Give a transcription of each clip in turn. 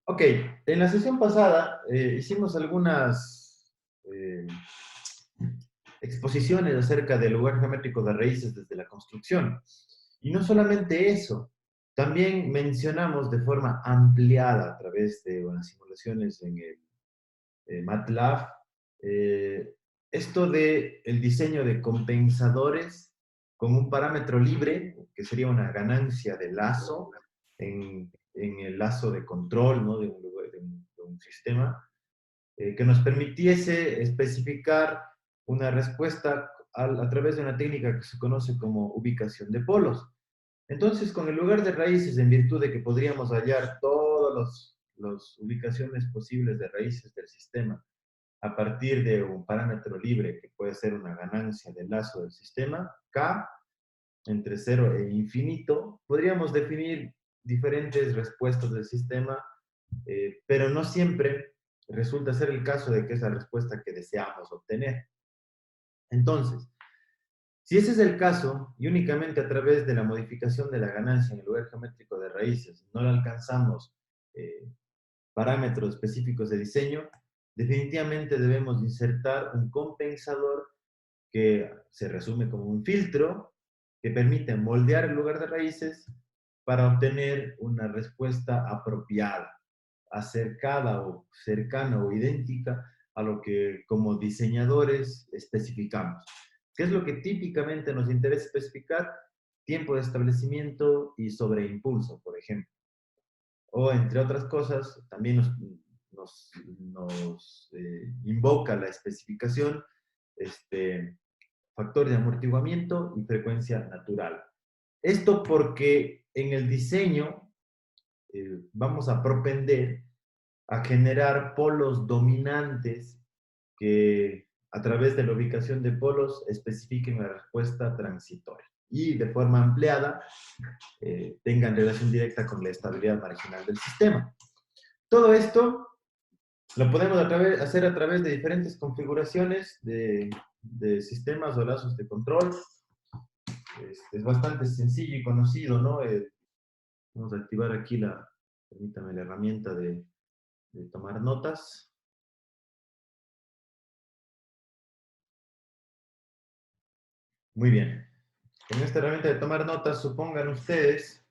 Ok, en la sesión pasada hicimos algunas eh, exposiciones acerca del lugar geométrico de raíces desde la construcción. Y no solamente eso, también mencionamos de forma ampliada a través de unas simulaciones en el MATLAB eh, esto de el diseño de compensadores con un parámetro libre, que sería una ganancia de lazo en el lazo de control, ¿no? De un sistema, que nos permitiese especificar una respuesta a través de una técnica que se conoce como ubicación de polos. Entonces, con el lugar de raíces, en virtud de que podríamos hallar todas las ubicaciones posibles de raíces del sistema a partir de un parámetro libre que puede ser una ganancia del lazo del sistema, K, entre 0 e infinito, podríamos definir diferentes respuestas del sistema, pero no siempre resulta ser el caso de que es la respuesta que deseamos obtener. Entonces, si ese es el caso, y únicamente a través de la modificación de la ganancia en el lugar geométrico de raíces no le alcanzamos parámetros específicos de diseño, definitivamente debemos insertar un compensador que se resume como un filtro que permite moldear el lugar de raíces para obtener una respuesta apropiada, acercada o cercana o idéntica a lo que como diseñadores especificamos. ¿Qué es lo que típicamente nos interesa especificar? Tiempo de establecimiento y sobreimpulso, por ejemplo. O entre otras cosas, también nos invoca la especificación factor de amortiguamiento y frecuencia natural. Esto porque en el diseño vamos a propender a generar polos dominantes que a través de la ubicación de polos especifiquen la respuesta transitoria y de forma ampliada tengan relación directa con la estabilidad marginal del sistema. Todo esto lo podemos hacer a través de diferentes configuraciones de sistemas o lazos de control. Es bastante sencillo y conocido, ¿no? Vamos a activar aquí permítame, la herramienta de tomar notas. Muy bien. En esta herramienta de tomar notas, supongan ustedes,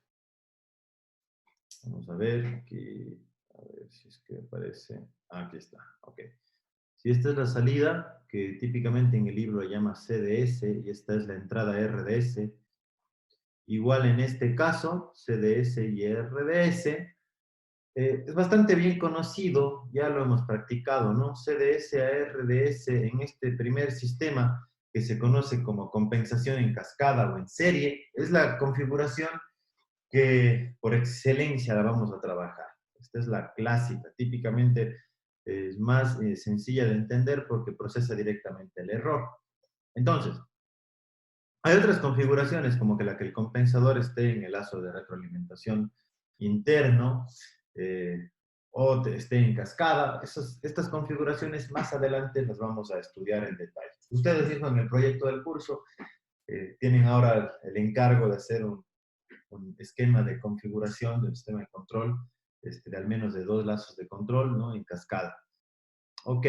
vamos a ver, aquí, a ver si es que aparece, aquí está, ok. Si esta es la salida, que típicamente en el libro la llama CDS, y esta es la entrada RDS, igual en este caso, CDS y RDS, es bastante bien conocido, ya lo hemos practicado, ¿no? CDS a RDS en este primer sistema que se conoce como compensación en cascada o en serie, es la configuración que por excelencia la vamos a trabajar. Esta es la clásica, típicamente es más sencilla de entender porque procesa directamente el error. Entonces, hay otras configuraciones como que el compensador esté en el lazo de retroalimentación interno o esté en cascada. Estas configuraciones más adelante las vamos a estudiar en detalle. Ustedes mismos en el proyecto del curso tienen ahora el encargo de hacer un esquema de configuración del sistema de control de al menos de 2 lazos de control, ¿no? En cascada. Ok.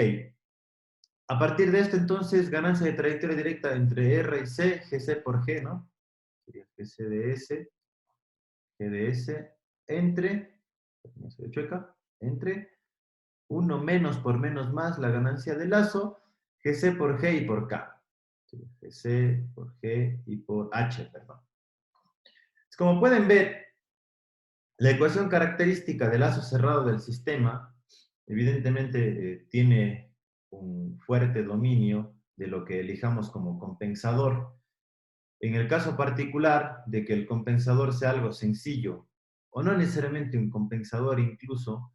A partir de esto, entonces, ganancia de trayectoria directa entre R y C, GC por G, ¿no? Sería GC de S, G de S, entre, chueca, entre 1 menos por menos más la ganancia de lazo, GC por G y por K. GC por G y por H, perdón. Como pueden ver, la ecuación característica del lazo cerrado del sistema, evidentemente, tiene un fuerte dominio de lo que elijamos como compensador. En el caso particular de que el compensador sea algo sencillo, o no necesariamente un compensador, incluso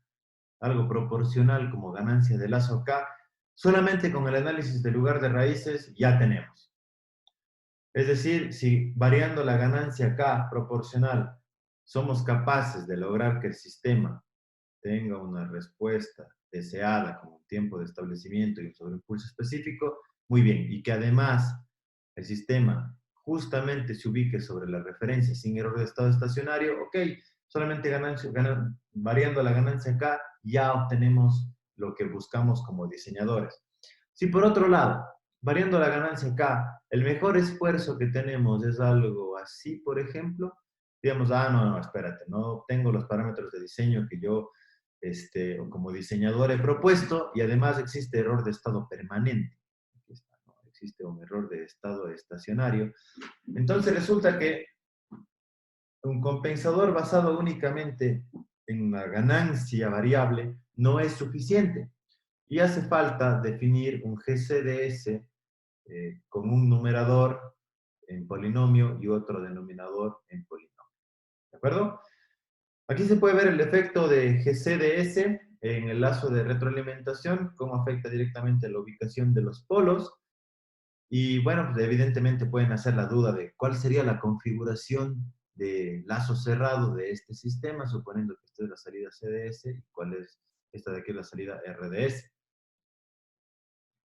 algo proporcional como ganancia de lazo K, solamente con el análisis del lugar de raíces ya tenemos. Es decir, si variando la ganancia K proporcional somos capaces de lograr que el sistema tenga una respuesta deseada con un tiempo de establecimiento y un sobreimpulso específico, muy bien. Y que además el sistema justamente se ubique sobre la referencia sin error de estado estacionario, ok, Solamente variando la ganancia acá, ya obtenemos lo que buscamos como diseñadores. Si por otro lado, variando la ganancia acá, el mejor esfuerzo que tenemos es algo así, por ejemplo, digamos, no, espérate, no tengo los parámetros de diseño que yo como diseñador he propuesto y además existe error de estado permanente. Aquí está, ¿no? Existe un error de estado estacionario. Entonces resulta que un compensador basado únicamente en una ganancia variable no es suficiente y hace falta definir un GCDS con un numerador en polinomio y otro denominador en polinomio. ¿De acuerdo? Aquí se puede ver el efecto de GCDS en el lazo de retroalimentación, cómo afecta directamente la ubicación de los polos. Y bueno, pues evidentemente pueden hacer la duda de cuál sería la configuración de lazo cerrado de este sistema, suponiendo que esta es la salida CDS y cuál es esta de aquí la salida RDS.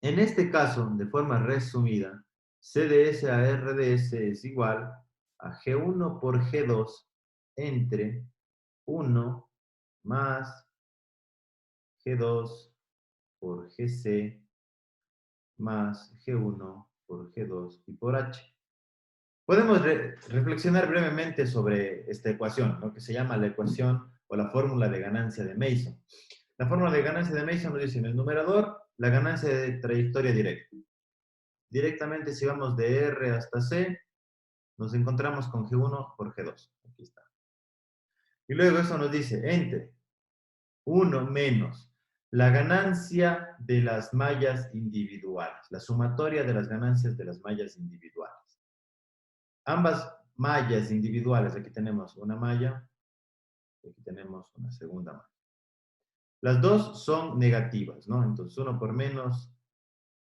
En este caso, de forma resumida, CDS a RDS es igual a G1 por G2 entre 1 más G2 por GC más G1 por G2 y por H. Podemos reflexionar brevemente sobre esta ecuación, ¿no? Que se llama la ecuación o la fórmula de ganancia de Mason. La fórmula de ganancia de Mason nos dice en el numerador la ganancia de trayectoria directa. Directamente si vamos de R hasta C, nos encontramos con G1 por G2. Aquí está. Y luego eso nos dice entre 1 menos la ganancia de las mallas individuales, la sumatoria de las ganancias de las mallas individuales. Ambas mallas individuales, aquí tenemos una malla, aquí tenemos una segunda malla. Las dos son negativas, ¿no? Entonces, 1 por menos,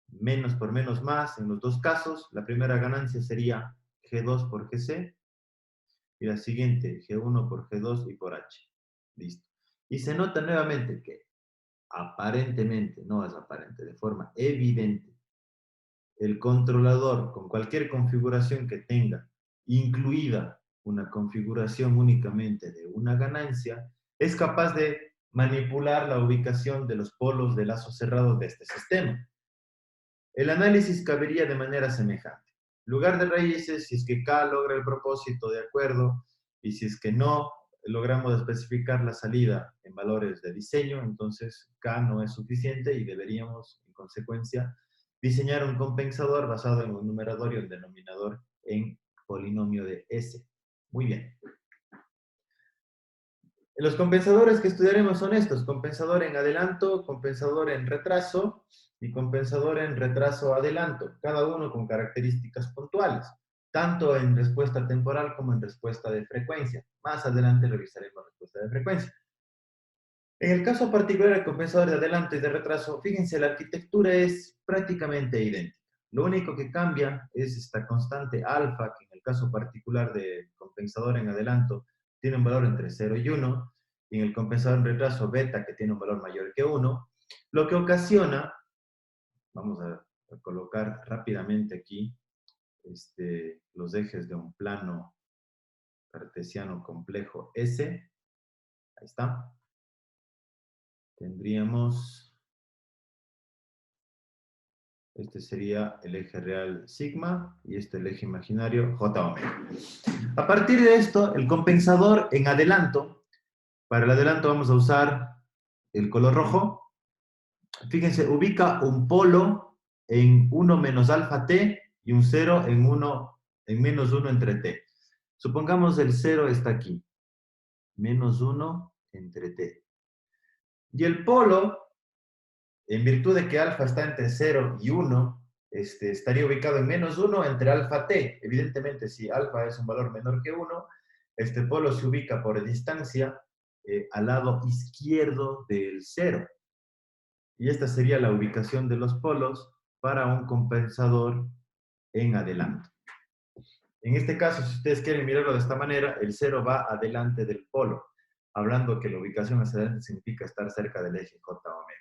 menos por menos más, en los dos casos, la primera ganancia sería G2 por GC, y la siguiente, G1 por G2 y por H. Listo. Y se nota nuevamente que aparentemente, no es aparente, de forma evidente, el controlador con cualquier configuración que tenga, incluida una configuración únicamente de una ganancia, es capaz de manipular la ubicación de los polos de lazo cerrado de este sistema. El análisis cabería de manera semejante. Lugar de raíces, si es que K logra el propósito de acuerdo, y si es que no logramos especificar la salida en valores de diseño, entonces K no es suficiente y deberíamos, en consecuencia, diseñar un compensador basado en un numerador y un denominador en polinomio de S. Muy bien. Los compensadores que estudiaremos son estos: compensador en adelanto, compensador en retraso y compensador en retraso adelanto, cada uno con características puntuales, tanto en respuesta temporal como en respuesta de frecuencia. Más adelante revisaremos respuesta de frecuencia. En el caso particular del compensador de adelanto y de retraso, fíjense, la arquitectura es prácticamente idéntica. Lo único que cambia es esta constante alfa, que en el caso particular del compensador en adelanto tiene un valor entre 0 y 1, y en el compensador en retraso beta, que tiene un valor mayor que 1, lo que ocasiona, vamos a colocar rápidamente aquí los ejes de un plano cartesiano complejo S, ahí está. Tendríamos, este sería el eje real sigma y este el eje imaginario j omega. A partir de esto, el compensador en adelanto, para el adelanto vamos a usar el color rojo. Fíjense, ubica un polo en 1 menos alfa t y un 0 en menos 1 entre t. Supongamos el 0 está aquí, menos 1 entre t. Y el polo, en virtud de que alfa está entre 0 y 1, estaría ubicado en menos 1 entre alfa t. Evidentemente, si alfa es un valor menor que 1, este polo se ubica por distancia al lado izquierdo del 0. Y esta sería la ubicación de los polos para un compensador en adelanto. En este caso, si ustedes quieren mirarlo de esta manera, el 0 va adelante del polo, hablando que la ubicación hacia adelante significa estar cerca del eje j omega.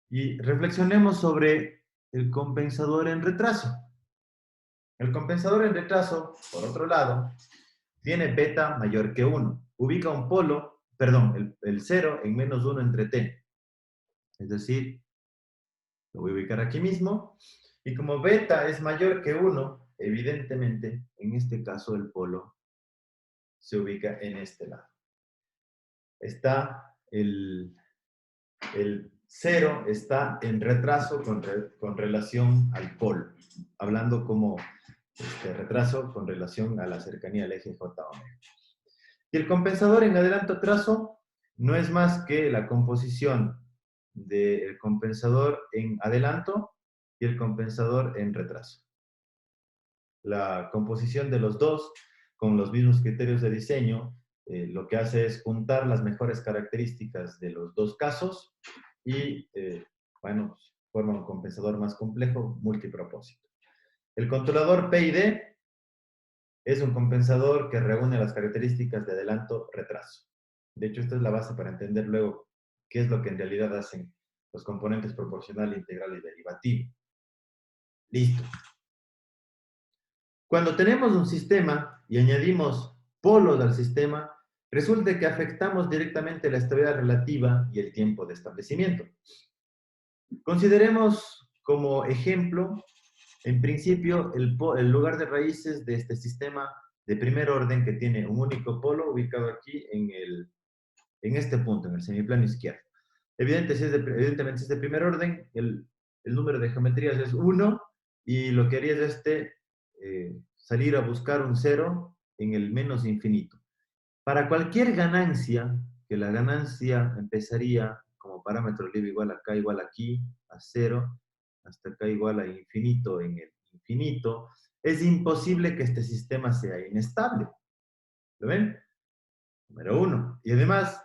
Y reflexionemos sobre el compensador en retraso. El compensador en retraso, por otro lado, tiene beta mayor que 1. Ubica un polo, perdón, el 0 en menos 1 entre t. Es decir, lo voy a ubicar aquí mismo. Y como beta es mayor que 1, evidentemente, en este caso el polo se ubica en este lado. Está el 0 está en retraso con relación al polo, hablando como retraso con relación a la cercanía al eje J omega. Y el compensador en adelanto trazo no es más que la composición del compensador en adelanto y el compensador en retraso. La composición de los dos, con los mismos criterios de diseño, lo que hace es juntar las mejores características de los dos casos y, bueno, forma un compensador más complejo, multipropósito. El controlador PID es un compensador que reúne las características de adelanto-retraso. De hecho, esta es la base para entender luego qué es lo que en realidad hacen los componentes proporcional, integral y derivativo. Listo. Cuando tenemos un sistema y añadimos polos al sistema, resulta que afectamos directamente la estabilidad relativa y el tiempo de establecimiento. Consideremos como ejemplo, en principio, el lugar de raíces de este sistema de primer orden que tiene un único polo ubicado aquí en este punto, en el semiplano izquierdo. Evidentemente, si es de primer orden, el número de geometrías es 1 y lo que haría es salir a buscar un 0 en el menos infinito. Para cualquier ganancia, que la ganancia empezaría como parámetro libre igual acá, igual aquí, a 0, hasta acá igual a infinito en el infinito, es imposible que este sistema sea inestable. ¿Lo ven? Número 1. Y además,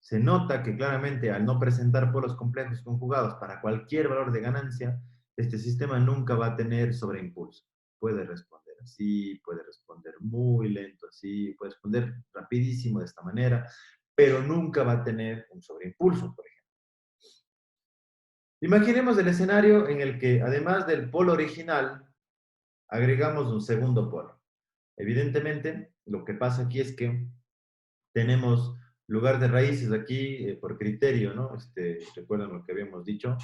se nota que claramente al no presentar polos complejos conjugados para cualquier valor de ganancia, este sistema nunca va a tener sobreimpulso. Puede responder así, puede responder muy lento así, puede responder rapidísimo de esta manera, pero nunca va a tener un sobreimpulso, por ejemplo. Imaginemos el escenario en el que, además del polo original, agregamos un segundo polo. Evidentemente, lo que pasa aquí es que tenemos lugar de raíces aquí por criterio, ¿no? Recuerdan lo que habíamos dicho,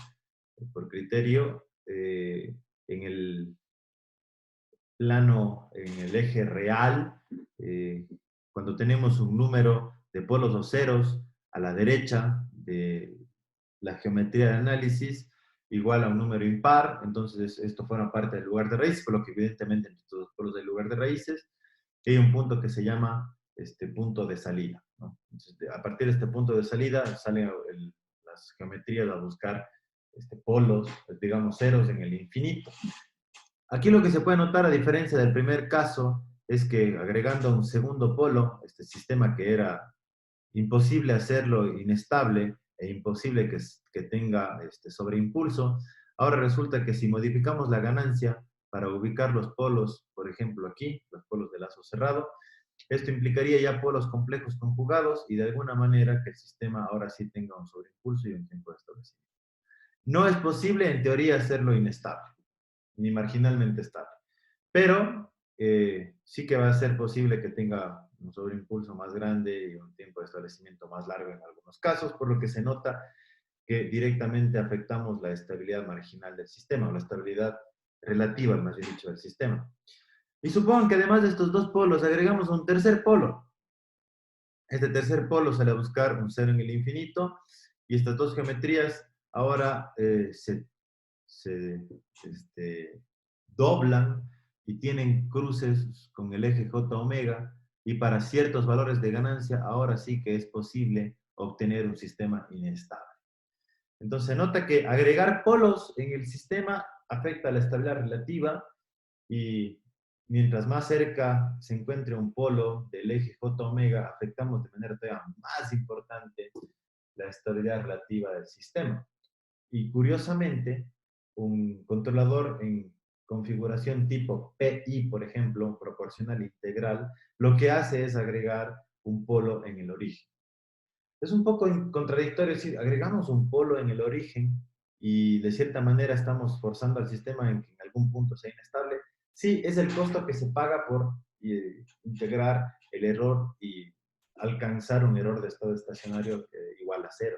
por criterio, en el plano, en el eje real, cuando tenemos un número de polos o ceros a la derecha de la geometría de análisis igual a un número impar, entonces esto forma parte del lugar de raíces, por lo que evidentemente en estos dos polos del lugar de raíces hay un punto que se llama punto de salida, ¿no? Entonces, a partir de este punto de salida salen las geometrías a buscar polos, digamos ceros en el infinito. Aquí lo que se puede notar, a diferencia del primer caso, es que agregando un segundo polo, este sistema que era imposible hacerlo inestable e imposible que tenga sobreimpulso, ahora resulta que si modificamos la ganancia para ubicar los polos, por ejemplo aquí, los polos de lazo cerrado, esto implicaría ya polos complejos conjugados y de alguna manera que el sistema ahora sí tenga un sobreimpulso y un tiempo de establecimiento. No es posible en teoría hacerlo inestable, ni marginalmente estable. Pero sí que va a ser posible que tenga un sobreimpulso más grande y un tiempo de establecimiento más largo en algunos casos, por lo que se nota que directamente afectamos la estabilidad marginal del sistema, o la estabilidad relativa, más bien dicho, del sistema. Y supongan que además de estos dos polos agregamos un tercer polo. Este tercer polo sale a buscar un cero en el infinito, y estas dos geometrías ahora se doblan y tienen cruces con el eje J omega, y para ciertos valores de ganancia ahora sí que es posible obtener un sistema inestable. Entonces nota que agregar polos en el sistema afecta a la estabilidad relativa, y mientras más cerca se encuentre un polo del eje J omega, afectamos de manera todavía más importante la estabilidad relativa del sistema. Y curiosamente, un controlador en configuración tipo PI, por ejemplo, proporcional integral, lo que hace es agregar un polo en el origen. Es un poco contradictorio decir, agregamos un polo en el origen y de cierta manera estamos forzando al sistema en que en algún punto sea inestable. Sí, es el costo que se paga por integrar el error y alcanzar un error de estado estacionario igual a 0.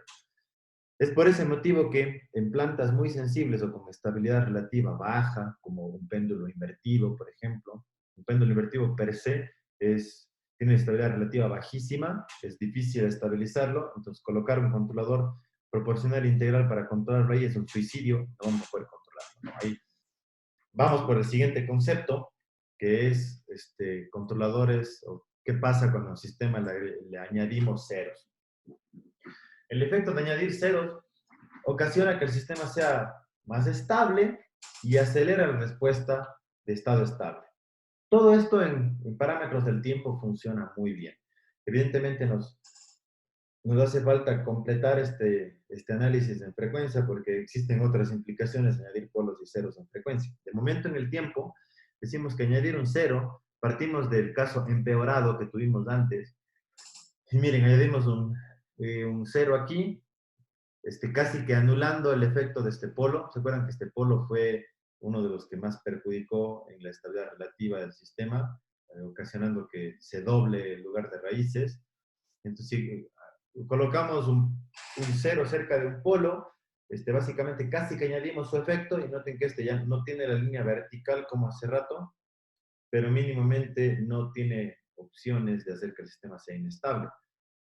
Es por ese motivo que en plantas muy sensibles o con estabilidad relativa baja, como un péndulo invertido, por ejemplo, un péndulo invertido per se tiene estabilidad relativa bajísima, es difícil estabilizarlo, entonces colocar un controlador proporcional integral para controlar raíz es un suicidio, no vamos a poder controlarlo, ¿no? Ahí vamos por el siguiente concepto, que es controladores, o qué pasa cuando al sistema le añadimos ceros. El efecto de añadir ceros ocasiona que el sistema sea más estable y acelera la respuesta de estado estable. Todo esto en parámetros del tiempo funciona muy bien. Evidentemente nos hace falta completar este análisis en frecuencia porque existen otras implicaciones de añadir polos y ceros en frecuencia. De momento en el tiempo, decimos que añadir un cero, partimos del caso empeorado que tuvimos antes. Y miren, añadimos un cero aquí, casi que anulando el efecto de este polo. ¿Se acuerdan que este polo fue uno de los que más perjudicó en la estabilidad relativa del sistema, ocasionando que se doble el lugar de raíces? Entonces, si colocamos un cero cerca de un polo, básicamente casi que añadimos su efecto, y noten que ya no tiene la línea vertical como hace rato, pero mínimamente no tiene opciones de hacer que el sistema sea inestable.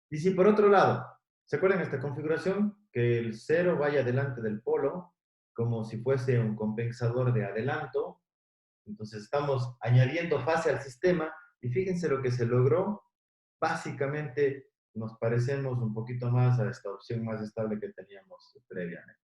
Y si por otro lado, ¿se acuerdan de esta configuración? Que el cero vaya delante del polo, como si fuese un compensador de adelanto. Entonces estamos añadiendo fase al sistema, y fíjense lo que se logró. Básicamente nos parecemos un poquito más a esta opción más estable que teníamos previamente.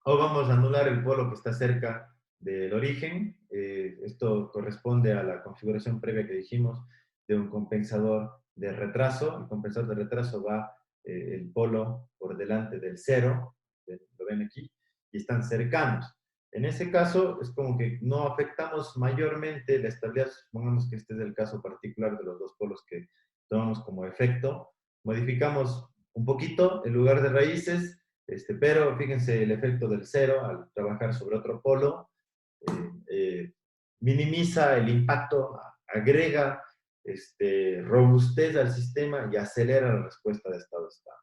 O vamos a anular el polo que está cerca del origen. Esto corresponde a la configuración previa que dijimos de un compensador de retraso. El compensador de retraso va el polo por delante del cero, lo ven aquí, y están cercanos. En ese caso, es como que no afectamos mayormente la estabilidad. Supongamos que este es el caso particular de los dos polos que tomamos como efecto. Modificamos un poquito el lugar de raíces, pero fíjense el efecto del cero al trabajar sobre otro polo. Minimiza el impacto, agrega robustez al sistema y acelera la respuesta de estado estable.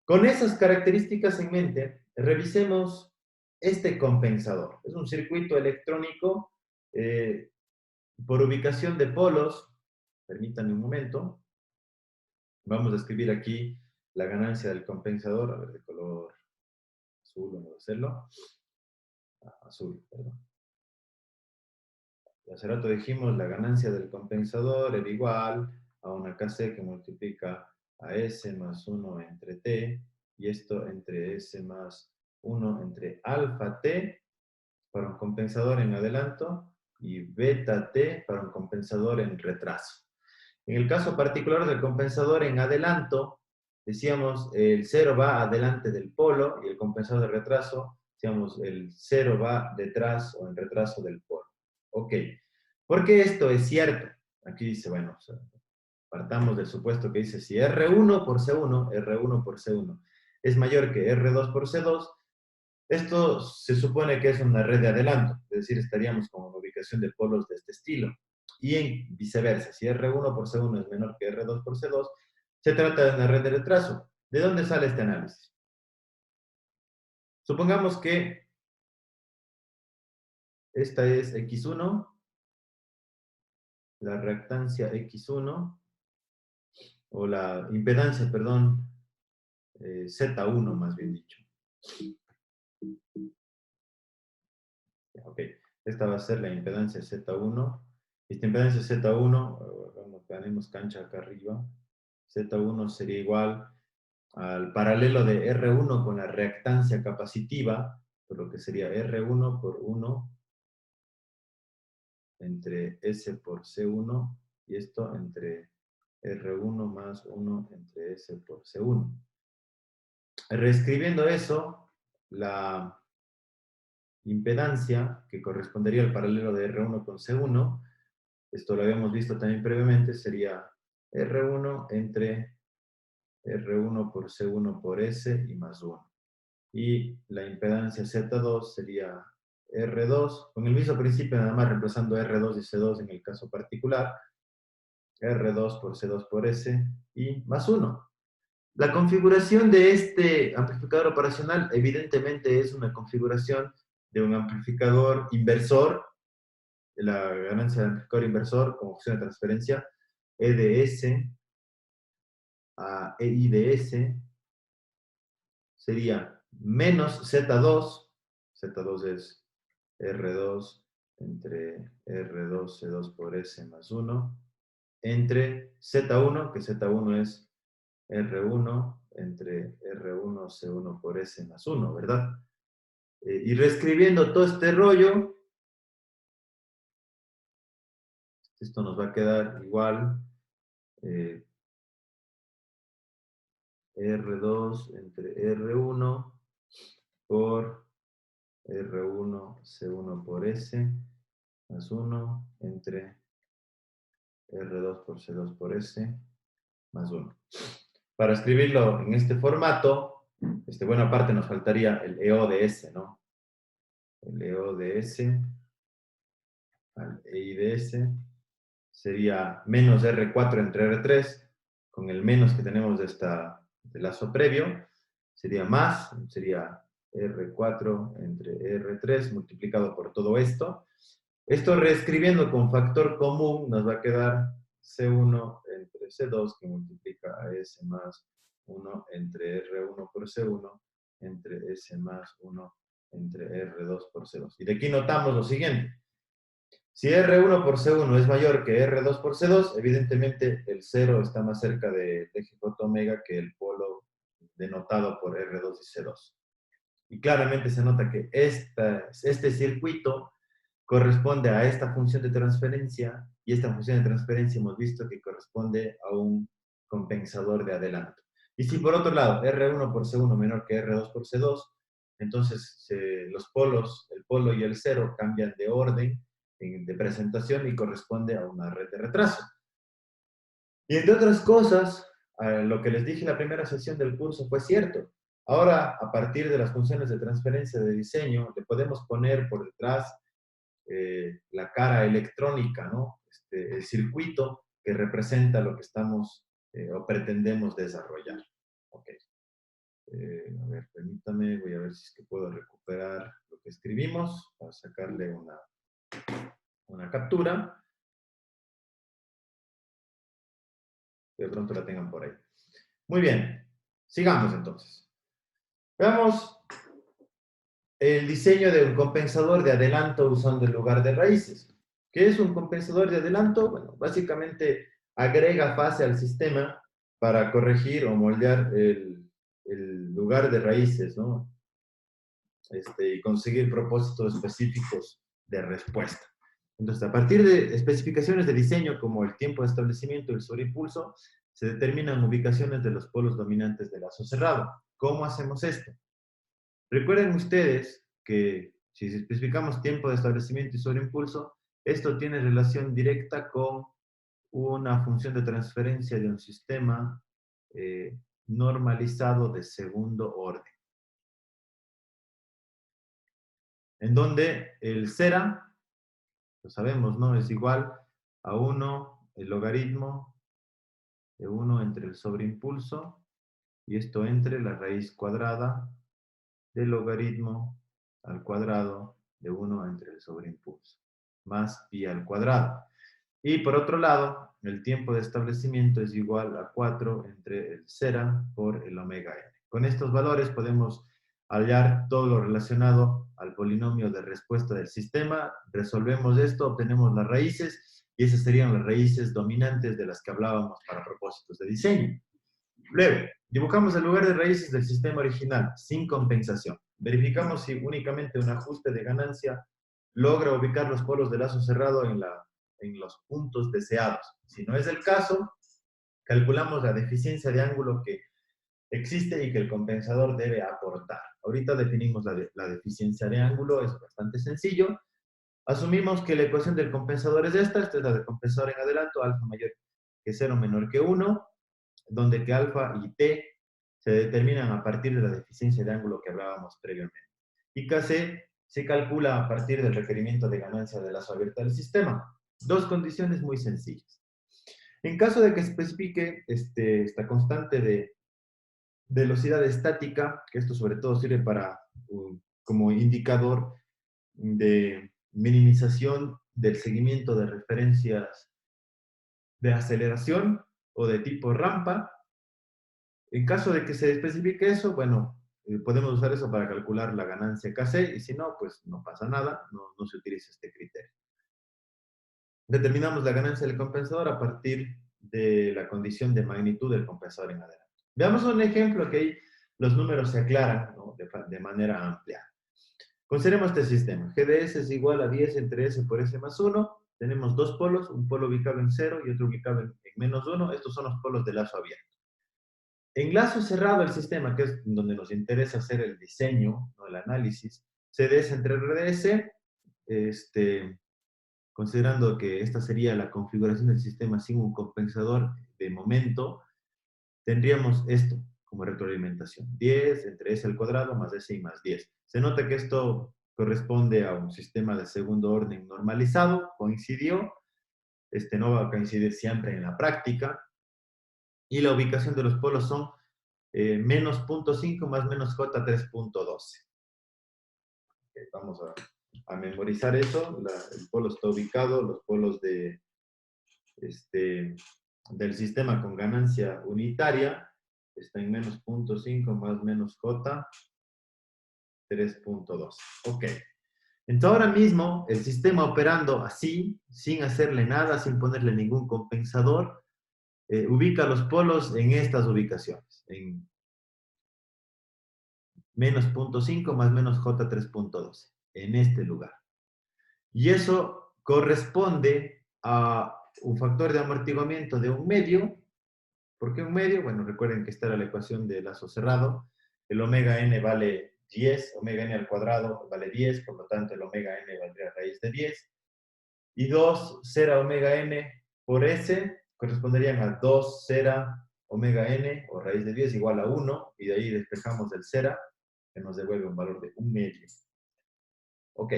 Con esas características en mente, revisemos este compensador. Es un circuito electrónico por ubicación de polos. Permítanme un momento. Vamos a escribir aquí la ganancia del compensador, a ver, de color azul, vamos a hacerlo. Azul, perdón. Hace rato dijimos la ganancia del compensador era igual a una KC que multiplica a S más 1 entre T, y esto entre S más 1 entre alfa T para un compensador en adelanto y beta T para un compensador en retraso. En el caso particular del compensador en adelanto, decíamos el 0 va adelante del polo, y el compensador de retraso, decíamos el 0 va detrás o en retraso del polo. Ok. ¿Por qué esto es cierto? Aquí dice, bueno, partamos del supuesto que dice, si R1 por C1, R1 por C1 es mayor que R2 por C2, esto se supone que es una red de adelanto, es decir, estaríamos con una ubicación de polos de este estilo. Y en viceversa, si R1 por C1 es menor que R2 por C2, se trata de una red de retraso. ¿De dónde sale este análisis? Supongamos que esta es X1, la reactancia X1, o la impedancia, perdón, Z1 más bien dicho. Ok, esta va a ser la impedancia Z1. Esta impedancia Z1, vamos, ganemos cancha acá arriba. Z1 sería igual al paralelo de R1 con la reactancia capacitiva, por lo que sería R1 por 1 entre S por C1, y esto entre R1 más 1 entre S por C1. Reescribiendo eso, la impedancia, que correspondería al paralelo de R1 con C1, esto lo habíamos visto también previamente, sería R1 entre R1 por C1 por S y más 1. Y la impedancia Z2 sería R2, con el mismo principio, nada más reemplazando R2 y C2 en el caso particular, R2 por C2 por S, y más 1. La configuración de este amplificador operacional evidentemente es una configuración de un amplificador inversor, de la ganancia del amplificador inversor como función de transferencia, E de S a EI de S sería menos Z2, Z2 es R2 entre R2 C2 por S más 1, entre Z1, que Z1 es R1 entre R1 C1 por S más 1, ¿verdad? Y reescribiendo todo este rollo, esto nos va a quedar igual eh, R2 entre R1 por R1 C1 por S más 1 entre R2 por C2 por S más 1. Para escribirlo en este formato, buena parte nos faltaría el EO de S, ¿no? El EO de S al EI de S sería menos R4 entre R3, con el menos que tenemos de lazo previo, sería más, sería R4 entre R3 multiplicado por todo esto. Esto reescribiendo con factor común nos va a quedar C1 entre C2 que multiplica a S más 1 entre R1 por C1 entre S más 1 entre R2 por C2. Y de aquí notamos lo siguiente. Si R1 por C1 es mayor que R2 por C2, evidentemente el 0 está más cerca del eje J-omega que el polo denotado por R2 y C2. Y claramente se nota que este circuito corresponde a esta función de transferencia, y esta función de transferencia hemos visto que corresponde a un compensador de adelanto. Y si por otro lado R1 por C1 menor que R2 por C2, entonces los polos, el polo y el 0 cambian de orden de presentación y corresponde a una red de retraso. Y entre otras cosas, lo que les dije en la primera sesión del curso fue cierto. Ahora, a partir de las funciones de transferencia de diseño, le podemos poner por detrás la cara electrónica, ¿no? El circuito que representa lo que estamos o pretendemos desarrollar. Ok. A ver, permítame, voy a ver si es que puedo recuperar lo que escribimos para sacarle una captura. Que de pronto la tengan por ahí. Muy bien, sigamos entonces. Veamos el diseño de un compensador de adelanto usando el lugar de raíces. ¿Qué es un compensador de adelanto? Bueno, básicamente agrega fase al sistema para corregir o moldear el lugar de raíces, ¿no? Y conseguir propósitos específicos de respuesta. Entonces, a partir de especificaciones de diseño como el tiempo de establecimiento y el sobreimpulso, se determinan ubicaciones de los polos dominantes del lazo cerrado. ¿Cómo hacemos esto? Recuerden ustedes que si especificamos tiempo de establecimiento y sobreimpulso, esto tiene relación directa con una función de transferencia de un sistema normalizado de segundo orden, en donde el cera, lo sabemos, ¿no? Es igual a 1, el logaritmo de 1 entre el sobreimpulso, y esto entre la raíz cuadrada del logaritmo al cuadrado de 1 entre el sobreimpulso, más pi al cuadrado. Y por otro lado, el tiempo de establecimiento es igual a 4 entre el cera por el omega n. Con estos valores podemos hallar todo lo relacionado al polinomio de respuesta del sistema. Resolvemos esto, obtenemos las raíces, y esas serían las raíces dominantes de las que hablábamos para propósitos de diseño. Luego, dibujamos el lugar de raíces del sistema original, sin compensación. Verificamos si únicamente un ajuste de ganancia logra ubicar los polos de lazo cerrado en los puntos deseados. Si no es el caso, calculamos la deficiencia de ángulo que existe y que el compensador debe aportar. Ahorita definimos la deficiencia de ángulo, es bastante sencillo. Asumimos que la ecuación del compensador es esta es la del compensador en adelanto, alfa mayor que 0 menor que 1, donde que alfa y t se determinan a partir de la deficiencia de ángulo que hablábamos previamente. Y Kc se calcula a partir del requerimiento de ganancia de lazo abierto del sistema. Dos condiciones muy sencillas. En caso de que especifique esta constante de velocidad estática, que esto sobre todo sirve para, como indicador de minimización del seguimiento de referencias de aceleración o de tipo rampa. En caso de que se especifique eso, bueno, podemos usar eso para calcular la ganancia KC, y si no, pues no pasa nada, no se utiliza este criterio. Determinamos la ganancia del compensador a partir de la condición de magnitud del compensador en adelante. Veamos un ejemplo que ahí los números se aclaran, ¿no?, de manera amplia. Consideremos este sistema. GDS es igual a 10 entre S por S más 1. Tenemos dos polos, un polo ubicado en 0 y otro ubicado en menos 1. Estos son los polos de lazo abierto. En lazo cerrado el sistema, que es donde nos interesa hacer el diseño, ¿no?, el análisis, CDS entre RDS, considerando que esta sería la configuración del sistema sin un compensador de momento, tendríamos esto como retroalimentación. 10 entre S al cuadrado más S y más 10. Se nota que esto corresponde a un sistema de segundo orden normalizado, coincidió, no va a coincidir siempre en la práctica, y la ubicación de los polos son menos 0.5 más menos J 3.12. Okay, vamos a memorizar eso. El polo está ubicado, los polos del sistema con ganancia unitaria está en menos 0.5 más menos J 3.2. Ok. Entonces ahora mismo el sistema operando así, sin hacerle nada, sin ponerle ningún compensador, ubica los polos en estas ubicaciones, en menos 0.5 más menos J 3.12, en este lugar. Y eso corresponde a un factor de amortiguamiento de 1/2. ¿Por qué 1/2? Bueno, recuerden que esta era la ecuación de lazo cerrado. El omega n vale 10, omega n al cuadrado vale 10, por lo tanto el omega n valdría raíz de 10. Y 2 sera omega n por S corresponderían a 2 sera omega n, o raíz de 10 igual a 1, y de ahí despejamos el sera, que nos devuelve un valor de 1/2. Ok.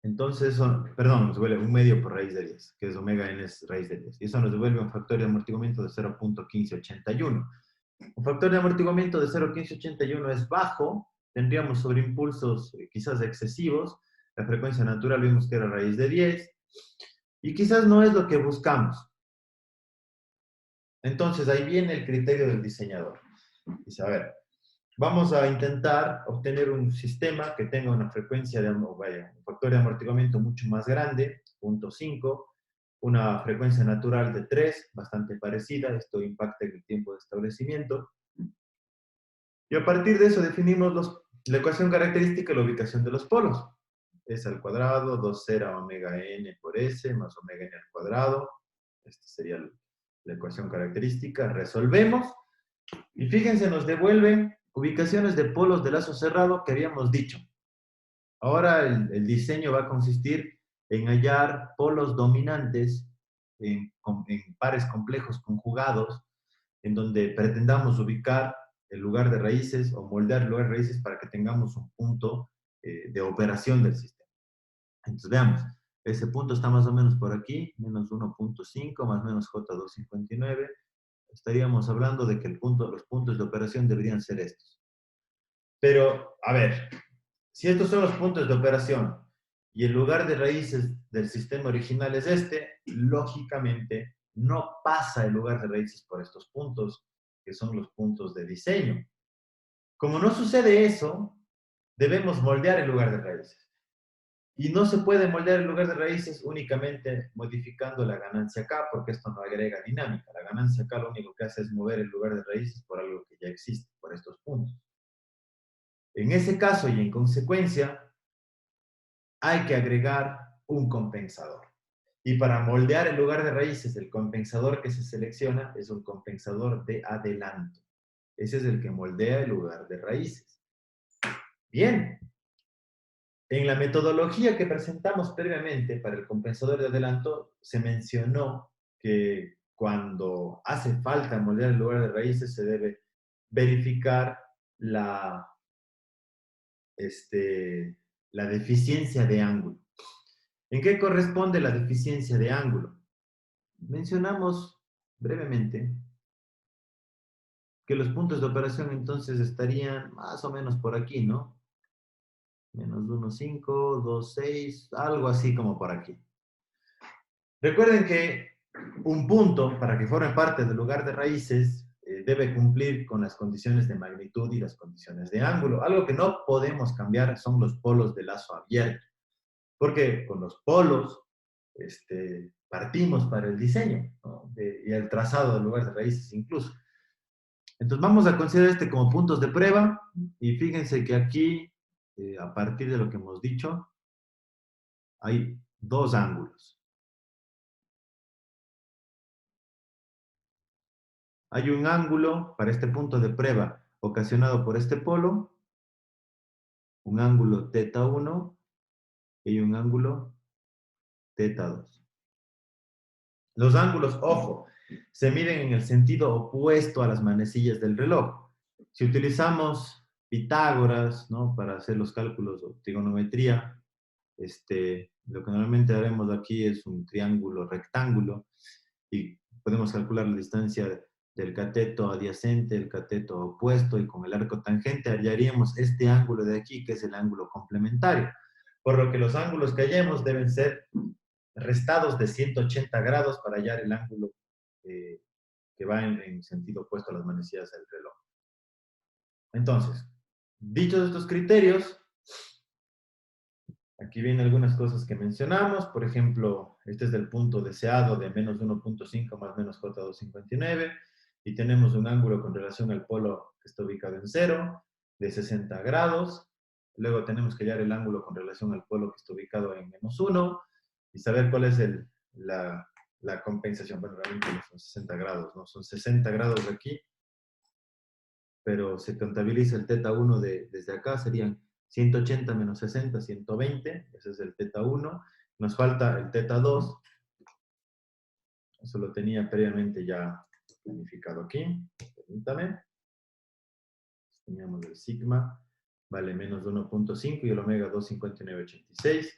Entonces, perdón, nos devuelve 1/2 por raíz de 10, que es omega n es raíz de 10. Y eso nos devuelve un factor de amortiguamiento de 0.1581. Un factor de amortiguamiento de 0.1581 es bajo, tendríamos sobreimpulsos quizás excesivos, la frecuencia natural vimos que era raíz de 10, y quizás no es lo que buscamos. Entonces, ahí viene el criterio del diseñador. Dice, a ver, vamos a intentar obtener un sistema que tenga una frecuencia un factor de amortiguamiento mucho más grande, 0.5, una frecuencia natural de 3, bastante parecida, esto impacta en el tiempo de establecimiento. Y a partir de eso definimos la ecuación característica y la ubicación de los polos. S al cuadrado, 2 sera omega n por S, más omega n al cuadrado. Esta sería la ecuación característica. Resolvemos. Y fíjense, nos devuelven ubicaciones de polos de lazo cerrado que habíamos dicho. Ahora el diseño va a consistir en hallar polos dominantes en pares complejos conjugados, en donde pretendamos ubicar el lugar de raíces o moldear el lugar de raíces para que tengamos un punto de operación del sistema. Entonces veamos, ese punto está más o menos por aquí, menos 1.5 más menos J259. Estaríamos hablando de que los puntos de operación deberían ser estos. Pero, a ver, si estos son los puntos de operación y el lugar de raíces del sistema original es este, lógicamente no pasa el lugar de raíces por estos puntos, que son los puntos de diseño. Como no sucede eso, debemos moldear el lugar de raíces. Y no se puede moldear el lugar de raíces únicamente modificando la ganancia K, porque esto no agrega dinámica. La ganancia K lo único que hace es mover el lugar de raíces por algo que ya existe, por estos puntos. En ese caso y en consecuencia, hay que agregar un compensador. Y para moldear el lugar de raíces, el compensador que se selecciona es un compensador de adelanto. Ese es el que moldea el lugar de raíces. Bien. En la metodología que presentamos previamente para el compensador de adelanto, se mencionó que cuando hace falta moldear el lugar de raíces, se debe verificar la deficiencia de ángulo. ¿En qué corresponde la deficiencia de ángulo? Mencionamos brevemente que los puntos de operación entonces estarían más o menos por aquí, ¿no? Menos 1,5, 2,6, algo así como por aquí. Recuerden que un punto, para que forme parte del lugar de raíces, debe cumplir con las condiciones de magnitud y las condiciones de ángulo. Algo que no podemos cambiar son los polos de lazo abierto, porque con los polos partimos para el diseño, ¿no? Y el trazado del lugar de raíces incluso. Entonces vamos a considerar como puntos de prueba y fíjense que aquí, a partir de lo que hemos dicho, hay dos ángulos. Hay un ángulo para este punto de prueba ocasionado por este polo, un ángulo θ1 y un ángulo θ2. Los ángulos, ojo, se miden en el sentido opuesto a las manecillas del reloj. Si utilizamos Pitágoras, ¿no?, para hacer los cálculos o trigonometría, lo que normalmente haremos aquí es un triángulo rectángulo y podemos calcular la distancia del cateto adyacente, el cateto opuesto y con el arco tangente hallaríamos este ángulo de aquí, que es el ángulo complementario. Por lo que los ángulos que hallemos deben ser restados de 180 grados para hallar el ángulo que va en sentido opuesto a las manecillas del reloj. Entonces, dichos estos criterios, aquí vienen algunas cosas que mencionamos. Por ejemplo, este es del punto deseado de menos 1,5 más menos J259 y tenemos un ángulo con relación al polo que está ubicado en 0 de 60 grados. Luego tenemos que hallar el ángulo con relación al polo que está ubicado en menos 1 y saber cuál es la compensación. Bueno, realmente no son 60 grados, ¿no? Son 60 grados de aquí, pero se contabiliza el θ1 desde acá, serían 180 menos 60, 120, ese es el θ1. Nos falta el θ2, eso lo tenía previamente ya planificado aquí, permítame. Teníamos el sigma, vale menos 1,5 y el omega 2,5986.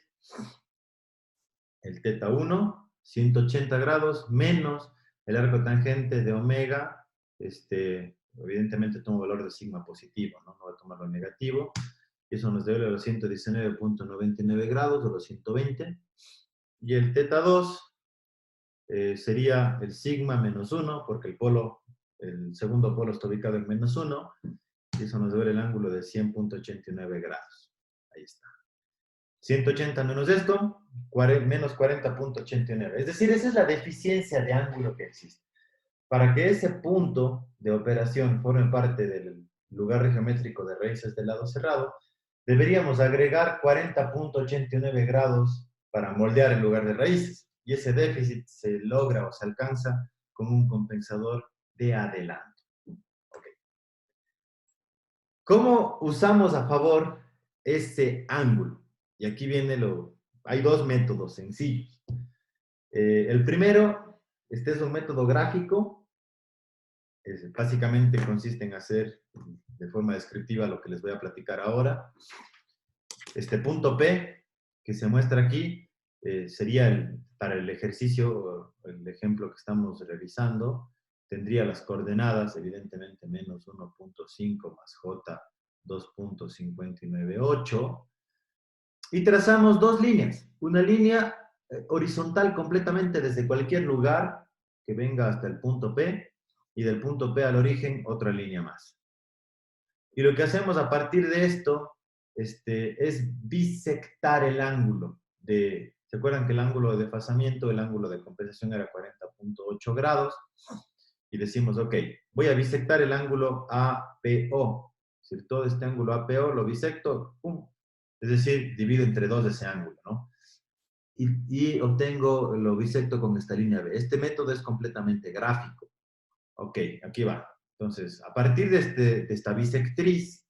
El θ1, 180 grados, menos el arco tangente de omega, evidentemente tomo valor de sigma positivo, ¿no? No voy a tomar lo negativo. Y eso nos debe a los 119,99 grados o los 120. Y el θ2 sería el sigma menos 1, porque el segundo polo está ubicado en menos 1, y eso nos debe el ángulo de 100,89 grados. Ahí está. 180 menos esto, menos 40,89. Es decir, esa es la deficiencia de ángulo que existe. Para que ese punto de operación forme parte del lugar geométrico de raíces del lado cerrado, deberíamos agregar 40,89 grados para moldear el lugar de raíces. Y ese déficit se logra o se alcanza con un compensador de adelanto. Okay. ¿Cómo usamos a favor ese ángulo? Y aquí viene hay dos métodos sencillos. El primero, este es un método gráfico. Básicamente consiste en hacer de forma descriptiva lo que les voy a platicar ahora. Este punto P que se muestra aquí sería para el ejercicio, el ejemplo que estamos revisando, tendría las coordenadas, evidentemente, menos 1,5 más J 2,598. Y trazamos dos líneas. Una línea horizontal completamente desde cualquier lugar que venga hasta el punto P, y del punto P al origen otra línea más. Y lo que hacemos a partir de esto es bisectar el ángulo. ¿Se acuerdan que el ángulo de desfasamiento, el ángulo de compensación era 40,8 grados? Y decimos, ok, voy a bisectar el ángulo APO. Es decir, todo este ángulo APO lo bisecto, ¡pum! Es decir, divido entre dos ese ángulo, ¿no? Y obtengo, lo bisecto con esta línea B. Este método es completamente gráfico. Ok, aquí va. Entonces, a partir de esta bisectriz,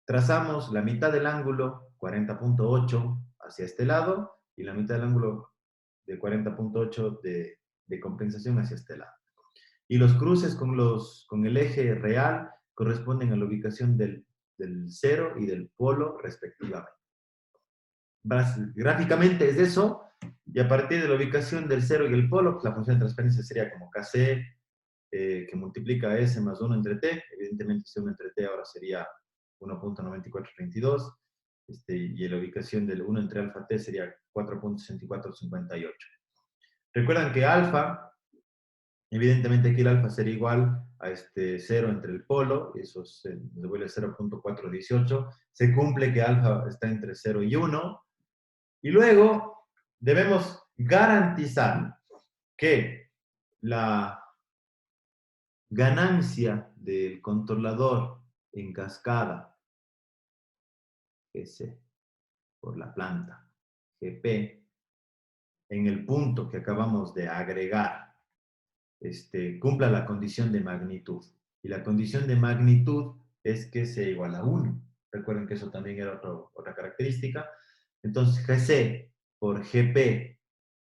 trazamos la mitad del ángulo, 40,8, hacia este lado, y la mitad del ángulo de 40,8 de compensación hacia este lado. Y los cruces con el eje real corresponden a la ubicación del del 0 y del polo respectivamente. Gráficamente es eso, y a partir de la ubicación del 0 y el polo, pues la función de transferencia sería como Kc, que multiplica S más 1 entre T. Evidentemente, si 1 entre T ahora sería 1.9432, y la ubicación del 1 entre alfa T sería 4.6458. Recuerdan que alfa, evidentemente aquí el alfa sería igual a 0 entre el polo, y eso se devuelve 0.418. Se cumple que alfa está entre 0 y 1. Y luego debemos garantizar que la ganancia del controlador en cascada, Gc, por la planta, Gp, en el punto que acabamos de agregar, cumpla la condición de magnitud. Y la condición de magnitud es que sea igual a 1. Recuerden que eso también era otra característica. Entonces, Gc por Gp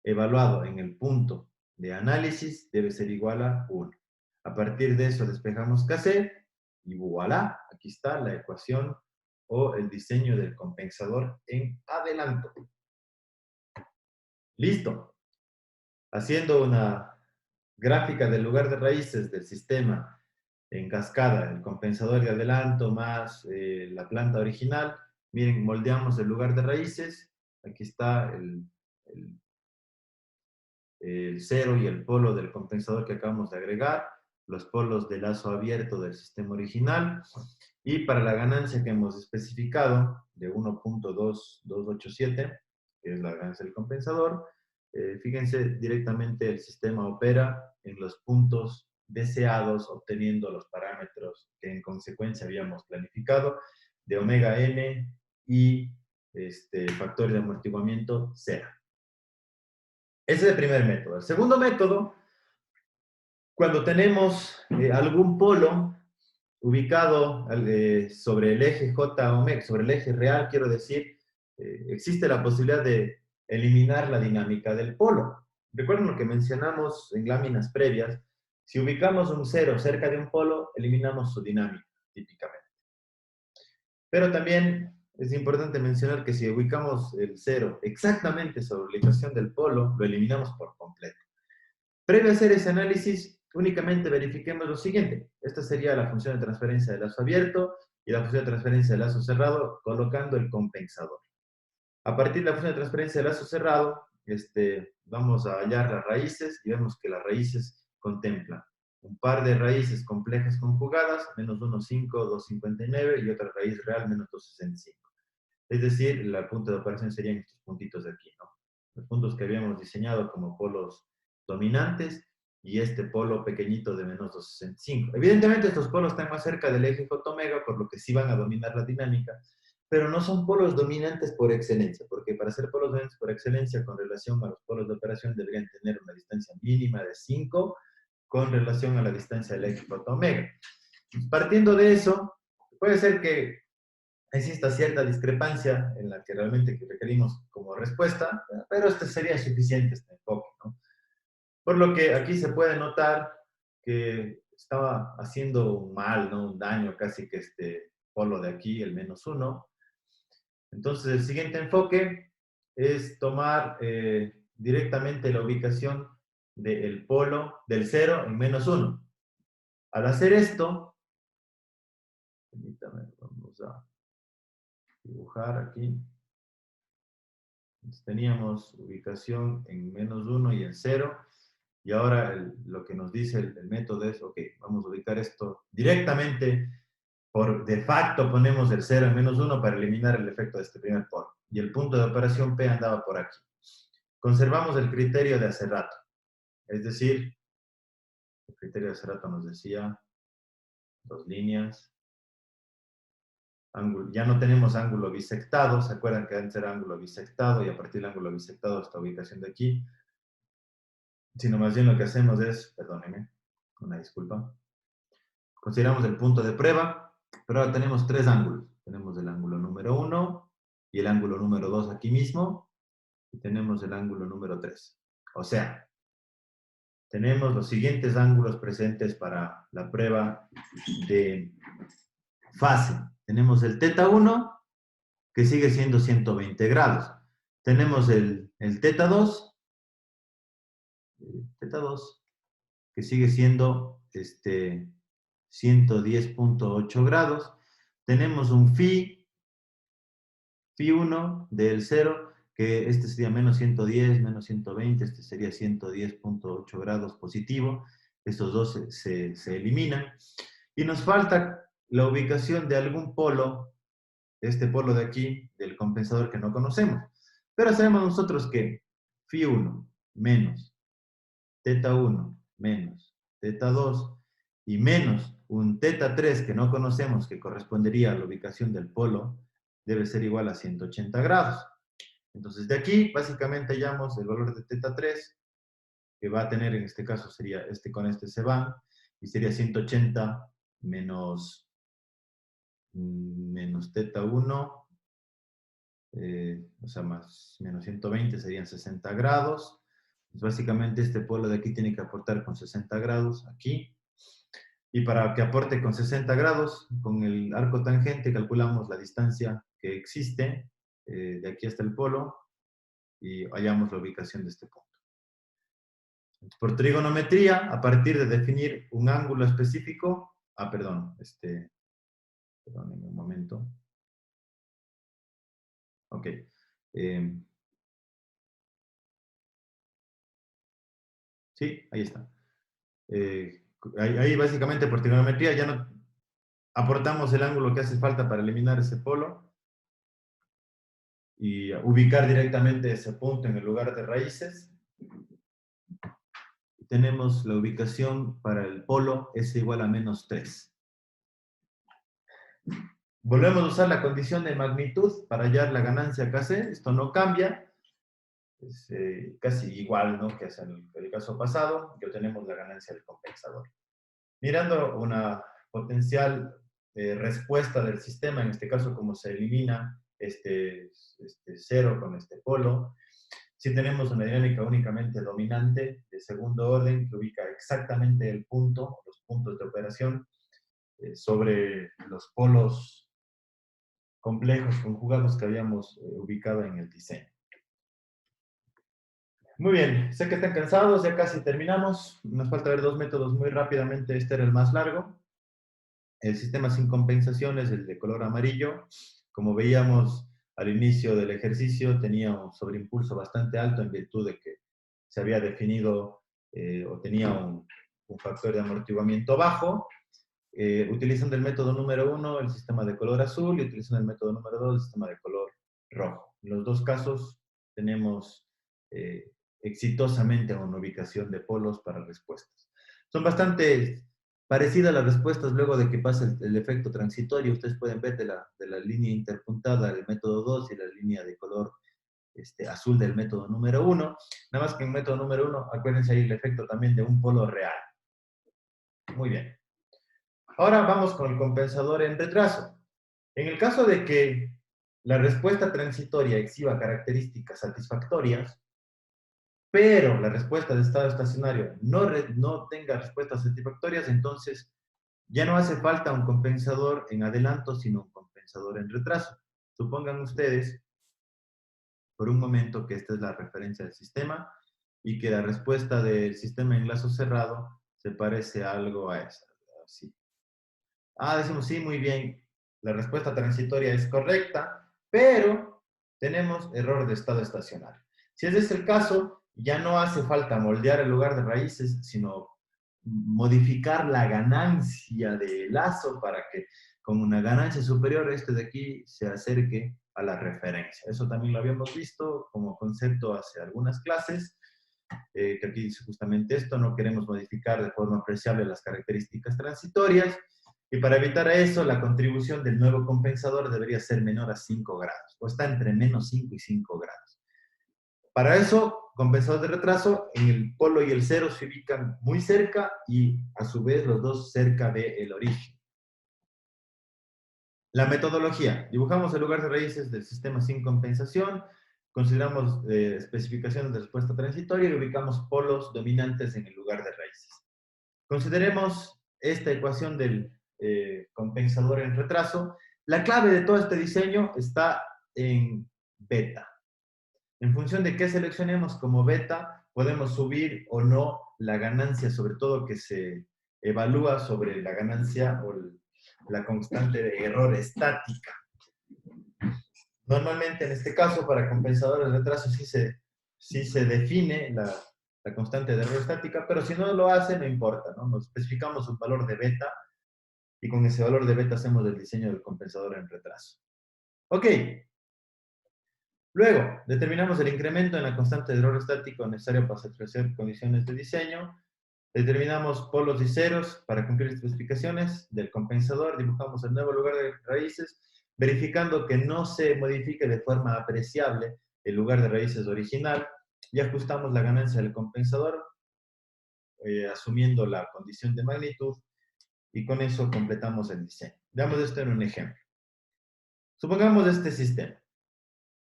evaluado en el punto de análisis debe ser igual a 1. A partir de eso despejamos Kc y voilà, aquí está la ecuación o el diseño del compensador en adelanto. Listo. Haciendo una gráfica del lugar de raíces del sistema en cascada, el compensador de adelanto más la planta original. Miren, moldeamos el lugar de raíces. Aquí está el 0 y el polo del compensador que acabamos de agregar, los polos de lazo abierto del sistema original, y para la ganancia que hemos especificado de 1.2287, que es la ganancia del compensador, fíjense, directamente el sistema opera en los puntos deseados, obteniendo los parámetros que en consecuencia habíamos planificado, de omega n y factor de amortiguamiento 0. Ese es el primer método. El segundo método, cuando tenemos algún polo ubicado sobre el eje J omega, sobre el eje real, quiero decir, existe la posibilidad de eliminar la dinámica del polo. Recuerden lo que mencionamos en láminas previas. Si ubicamos un 0 cerca de un polo, eliminamos su dinámica, típicamente. Pero también es importante mencionar que si ubicamos el 0 exactamente sobre la ubicación del polo, lo eliminamos por completo. Previo a hacer ese análisis, únicamente verifiquemos lo siguiente. Esta sería la función de transferencia de lazo abierto y la función de transferencia de lazo cerrado, colocando el compensador. A partir de la función de transferencia de lazo cerrado, vamos a hallar las raíces y vemos que las raíces contemplan un par de raíces complejas conjugadas, menos 1, 5, 2, 59, y otra raíz real, menos 2, 65. Es decir, el punto de operación serían estos puntitos de aquí, ¿no? Los puntos que habíamos diseñado como polos dominantes y este polo pequeñito de menos 265. Evidentemente estos polos están más cerca del eje J-omega, por lo que sí van a dominar la dinámica, pero no son polos dominantes por excelencia, porque para ser polos dominantes por excelencia con relación a los polos de operación deberían tener una distancia mínima de 5 con relación a la distancia del eje J-omega. Partiendo de eso, puede ser que exista cierta discrepancia en la que realmente requerimos como respuesta, pero sería suficiente este enfoque, ¿no? Por lo que aquí se puede notar que estaba haciendo un mal, ¿no? Un daño casi que este polo de aquí, el menos 1. Entonces el siguiente enfoque es tomar directamente la ubicación del polo del 0 en menos 1. Al hacer esto, permítame, vamos a dibujar aquí. Entonces, teníamos ubicación en menos 1 y en 0. Y ahora lo que nos dice el método es, ok, vamos a ubicar esto directamente. Por de facto ponemos el 0 en menos 1 para eliminar el efecto de este primer polo. Y el punto de operación P andaba por aquí. Conservamos el criterio de hace rato. Es decir, el criterio de hace rato nos decía dos líneas. Ya no tenemos ángulo bisectado. ¿Se acuerdan que antes era ángulo bisectado? Y a partir del ángulo bisectado, esta ubicación de aquí. Sino más bien lo que hacemos es, perdónenme, una disculpa. Consideramos el punto de prueba, pero ahora tenemos tres ángulos. Tenemos el ángulo número 1 y el ángulo número 2 aquí mismo, y tenemos el ángulo número 3. O sea, tenemos los siguientes ángulos presentes para la prueba de fase. Tenemos el teta 1, que sigue siendo 120 grados. Tenemos el teta 2, que sigue siendo 110.8 grados. Tenemos un phi 1 del 0, que este sería menos 110, menos 120, este sería 110.8 grados positivo. Estos dos se eliminan. Y nos falta la ubicación de algún polo, este polo de aquí, del compensador que no conocemos. Pero sabemos nosotros que phi 1 menos teta 1 menos teta 2 y menos un teta 3 que no conocemos, que correspondería a la ubicación del polo, debe ser igual a 180 grados. Entonces, de aquí, básicamente, hallamos el valor de teta 3, que va a tener, en este caso, sería este con este se van, y sería 180 menos teta 1, o sea, más menos 120 serían 60 grados. Pues básicamente este polo de aquí tiene que aportar con 60 grados aquí. Y para que aporte con 60 grados, con el arco tangente calculamos la distancia que existe de aquí hasta el polo y hallamos la ubicación de este punto. Por trigonometría, a partir de definir un ángulo específico, perdón, en un momento. Ok. Sí, ahí está. Ahí básicamente por trigonometría ya no aportamos el ángulo que hace falta para eliminar ese polo y ubicar directamente ese punto en el lugar de raíces. Tenemos la ubicación para el polo S igual a menos 3. Volvemos a usar la condición de magnitud para hallar la ganancia KC. Esto no cambia. Es casi igual, ¿no?, que es el caso pasado, que obtenemos la ganancia del compensador. Mirando una potencial respuesta del sistema, en este caso como se elimina este cero con este polo, si tenemos una dinámica únicamente dominante de segundo orden que ubica exactamente el punto, los puntos de operación sobre los polos complejos conjugados que habíamos ubicado en el diseño. Muy bien, sé que están cansados, ya casi terminamos. Nos falta ver dos métodos muy rápidamente. Este era el más largo. El sistema sin compensación es el de color amarillo. Como veíamos al inicio del ejercicio, tenía un sobreimpulso bastante alto en virtud de que se había definido o tenía un factor de amortiguamiento bajo. Utilizando el método número 1, el sistema de color azul, y utilizando el método número 2, el sistema de color rojo. En los dos casos tenemos exitosamente una ubicación de polos para respuestas. Son bastante parecidas las respuestas luego de que pasa el efecto transitorio. Ustedes pueden ver de la línea interpuntada del método 2 y la línea de color azul del método número 1. Nada más que en el método número 1, acuérdense ahí el efecto también de un polo real. Muy bien. Ahora vamos con el compensador en retraso. En el caso de que la respuesta transitoria exhiba características satisfactorias, pero la respuesta de estado estacionario no tenga respuestas satisfactorias, entonces ya no hace falta un compensador en adelanto, sino un compensador en retraso. Supongan ustedes, por un momento, que esta es la referencia del sistema y que la respuesta del sistema en lazo cerrado se parece algo a esa. Así. Decimos, sí, muy bien, la respuesta transitoria es correcta, pero tenemos error de estado estacionario. Si ese es el caso, ya no hace falta moldear el lugar de raíces, sino modificar la ganancia de lazo para que con una ganancia superior este de aquí se acerque a la referencia. Eso también lo habíamos visto como concepto hace algunas clases, que aquí dice justamente esto: no queremos modificar de forma apreciable las características transitorias. Y para evitar eso, la contribución del nuevo compensador debería ser menor a 5 grados, o está entre menos 5 y 5 grados. Para eso, compensador de retraso, en el polo y el cero se ubican muy cerca y a su vez los dos cerca del origen. La metodología. Dibujamos el lugar de raíces del sistema sin compensación, consideramos especificaciones de respuesta transitoria y ubicamos polos dominantes en el lugar de raíces. Consideremos esta ecuación del compensador en retraso. La clave de todo este diseño está en beta. En función de qué seleccionemos como beta, podemos subir o no la ganancia, sobre todo que se evalúa sobre la ganancia o la constante de error estática. Normalmente, en este caso, para compensadores de retraso sí se define la constante de error estática, pero si no lo hace, no importa, ¿no? Nos especificamos un valor de beta y con ese valor de beta hacemos el diseño del compensador en retraso. Ok. Luego, determinamos el incremento en la constante de error estático necesario para satisfacer condiciones de diseño. Determinamos polos y ceros para cumplir las especificaciones del compensador. Dibujamos el nuevo lugar de raíces, verificando que no se modifique de forma apreciable el lugar de raíces original. Y ajustamos la ganancia del compensador, asumiendo la condición de magnitud. Y con eso completamos el diseño. Veamos esto en un ejemplo. Supongamos este sistema.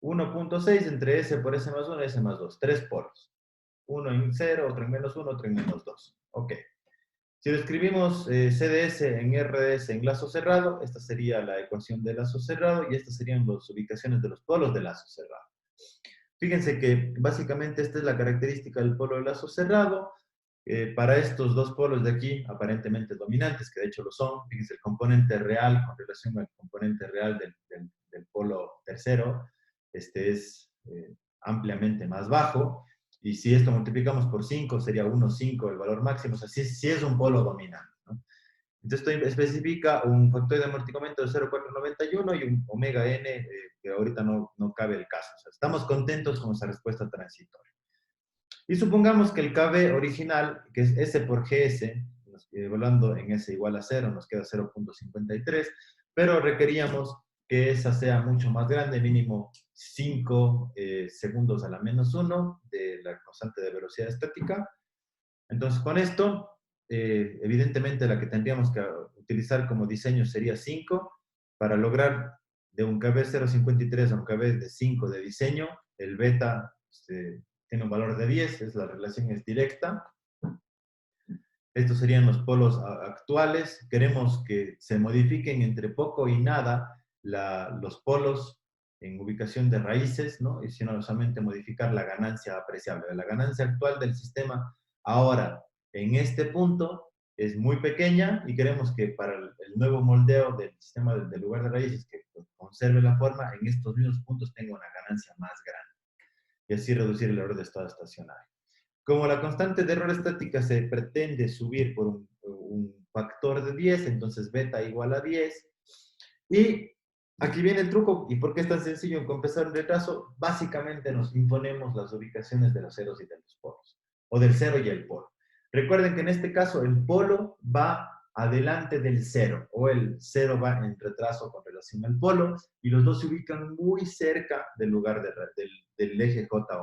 1.6 entre S por S más 1 y S más 2. Tres polos. Uno en 0, otro en menos 1, otro en menos 2. Ok. Si lo escribimos CDS en RDS en lazo cerrado, esta sería la ecuación de lazo cerrado y estas serían las ubicaciones de los polos de lazo cerrado. Fíjense que básicamente esta es la característica del polo de lazo cerrado. Para estos dos polos de aquí, aparentemente dominantes, que de hecho lo son, fíjense el componente real con relación al componente real del polo tercero, este es ampliamente más bajo. Y si esto multiplicamos por 5, sería 1,5 el valor máximo. O sea, sí es un polo dominante, ¿no? Entonces esto especifica un factor de amortiguamiento de 0,491 y un omega n, que ahorita no cabe el caso. O sea, estamos contentos con esa respuesta transitoria. Y supongamos que el KB original, que es S por GS, evaluando en S igual a 0, nos queda 0.53, pero requeríamos que esa sea mucho más grande, mínimo 5 segundos a la menos 1 de la constante de velocidad estática. Entonces, con esto, evidentemente la que tendríamos que utilizar como diseño sería 5 para lograr de un KB 0.53 a un KB de 5 de diseño. El beta tiene un valor de 10, la relación es directa. Estos serían los polos actuales. Queremos que se modifiquen entre poco y nada los polos en ubicación de raíces, ¿no? Y sino solamente modificar la ganancia apreciable. La ganancia actual del sistema ahora, en este punto, es muy pequeña y queremos que para el nuevo moldeo del sistema del lugar de raíces, que conserve la forma, en estos mismos puntos tenga una ganancia más grande. Y así reducir el error de estado estacionario. Como la constante de error estática se pretende subir por un factor de 10, entonces beta igual a 10. Y aquí viene el truco. ¿Y por qué es tan sencillo en compensar un retraso? Básicamente nos imponemos las ubicaciones de los ceros y de los polos, o del cero y el polo. Recuerden que en este caso el polo va adelante del cero, o el cero va en retraso con relación al polo, y los dos se ubican muy cerca del lugar del eje J.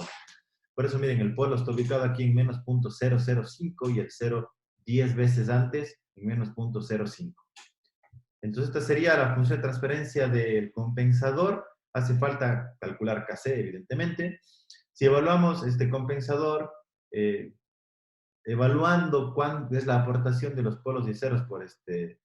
Por eso, miren, el polo está ubicado aquí en menos 0.005 y el 0 10 veces antes en menos 0.05. Entonces, esta sería la función de transferencia del compensador. Hace falta calcular KC, evidentemente. Si evaluamos este compensador, evaluando cuánto es la aportación de los polos y ceros que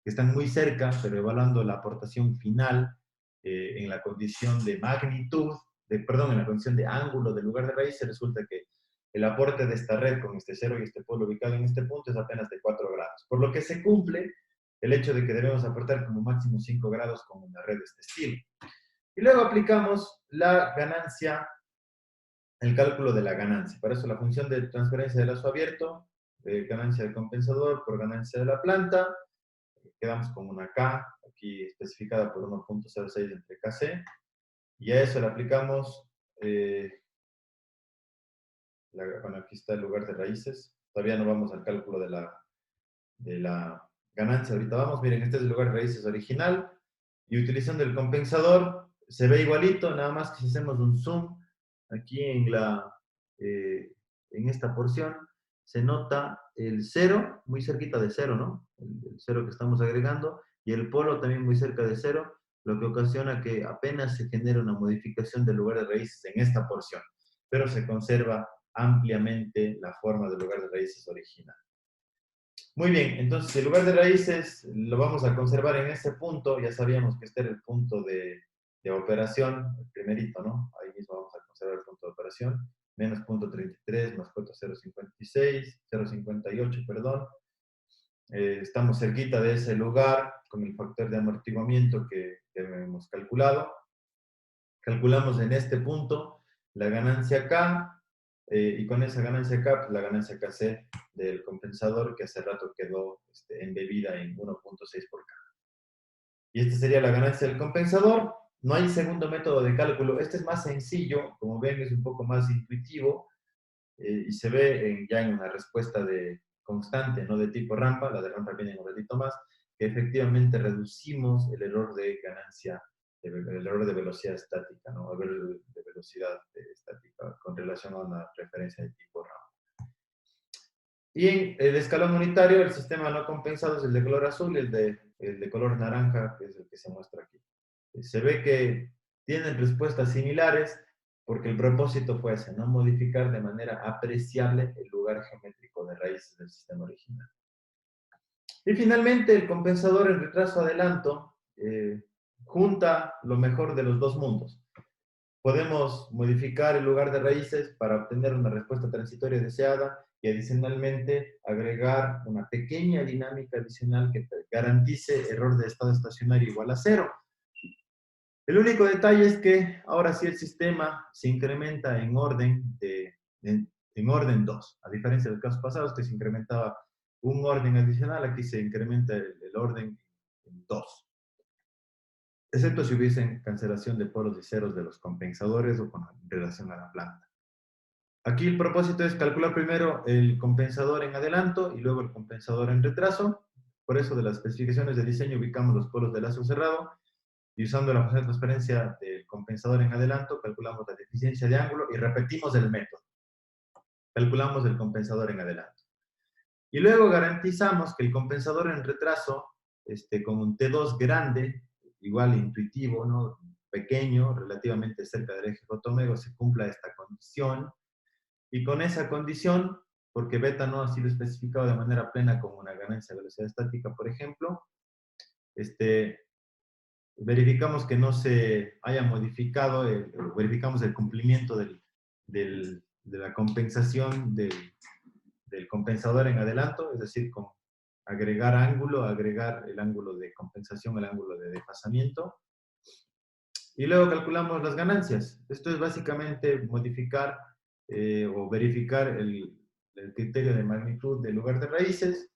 están muy cerca, pero evaluando la aportación final en la condición de magnitud, en la condición de ángulo del lugar de raíz, resulta que el aporte de esta red con este cero y este polo ubicado en este punto es apenas de 4 grados, por lo que se cumple el hecho de que debemos aportar como máximo 5 grados con una red de este estilo. Y luego aplicamos la ganancia, el cálculo de la ganancia. Para eso la función de transferencia de lazo abierto, ganancia del compensador por ganancia de la planta, quedamos con una K, aquí especificada por 1.06 entre KC, y a eso le aplicamos, bueno, aquí está el lugar de raíces, todavía no vamos al cálculo de la ganancia, ahorita vamos, miren, este es el lugar de raíces original, y utilizando el compensador, se ve igualito, nada más que si hacemos un zoom, aquí en esta porción, se nota el cero, muy cerquita de cero, ¿no? El cero que estamos agregando, y el polo también muy cerca de cero, lo que ocasiona que apenas se genere una modificación del lugar de raíces en esta porción, pero se conserva ampliamente la forma del lugar de raíces original. Muy bien, entonces el lugar de raíces lo vamos a conservar en ese punto. Ya sabíamos que este era el punto de operación, el primerito, ¿no? Ahí mismo vamos a conservar el punto de operación. Menos punto 33 más punto 0,56, 0,58, perdón. Estamos cerquita de ese lugar con el factor de amortiguamiento que hemos calculado. Calculamos en este punto la ganancia K, y con esa ganancia K, pues la ganancia KC del compensador que hace rato quedó embebida en 1,6 por K. Y esta sería la ganancia del compensador. No hay segundo método de cálculo. Este es más sencillo, como ven es un poco más intuitivo, y se ve ya en una respuesta de constante, no de tipo rampa, la de rampa viene en un ratito más, que efectivamente reducimos el error de ganancia, el error de velocidad estática, ¿no? El error de velocidad estática con relación a una referencia de tipo rampa. Y en el escalón unitario, el sistema no compensado es el de color azul, el de color naranja, que es el que se muestra aquí. Se ve que tienen respuestas similares porque el propósito fue ese, no modificar de manera apreciable el lugar geométrico de raíces del sistema original. Y finalmente, el compensador en retraso-adelanto junta lo mejor de los dos mundos. Podemos modificar el lugar de raíces para obtener una respuesta transitoria deseada y adicionalmente agregar una pequeña dinámica adicional que garantice error de estado estacionario igual a 0. El único detalle es que ahora sí el sistema se incrementa en orden, en orden 2, a diferencia de los casos pasados que se incrementaba un orden adicional, aquí se incrementa el orden en 2, excepto si hubiesen cancelación de polos y ceros de los compensadores o con relación a la planta. Aquí el propósito es calcular primero el compensador en adelanto y luego el compensador en retraso. Por eso de las especificaciones de diseño ubicamos los polos de lazo cerrado y usando la función de transferencia del compensador en adelanto calculamos la deficiencia de ángulo y repetimos el método. Calculamos el compensador en adelanto. Y luego garantizamos que el compensador en retraso, con un T2 grande, igual intuitivo, ¿no? Pequeño, relativamente cerca del eje fotomego, se cumpla esta condición. Y con esa condición, porque beta no ha sido especificado de manera plena como una ganancia de velocidad estática, por ejemplo, verificamos que no se haya modificado, verificamos el cumplimiento de la compensación del compensador en adelanto, es decir, con agregar ángulo, agregar el ángulo de compensación, el ángulo de desfasamiento, y luego calculamos las ganancias. Esto es básicamente modificar o verificar el criterio de magnitud del lugar de raíces,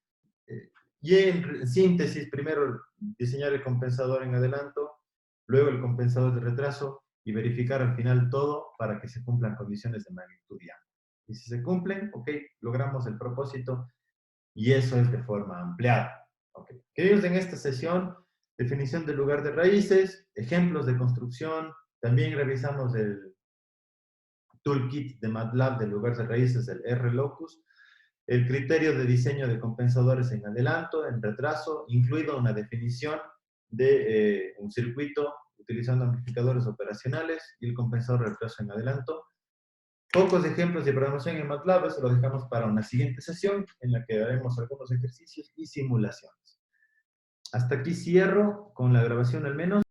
y en síntesis, primero diseñar el compensador en adelanto, luego el compensador de retraso y verificar al final todo para que se cumplan condiciones de magnitud y ángulo. Y si se cumplen, ok, logramos el propósito y eso es de forma ampliada. Okay. Queridos, en esta sesión, definición del lugar de raíces, ejemplos de construcción, también revisamos el toolkit de MATLAB del lugar de raíces, el RLocus, el criterio de diseño de compensadores en adelanto, en retraso, incluido una definición de un circuito utilizando amplificadores operacionales y el compensador de retraso en adelanto. Pocos ejemplos de programación en MATLAB, eso lo dejamos para una siguiente sesión en la que haremos algunos ejercicios y simulaciones. Hasta aquí cierro con la grabación al menos.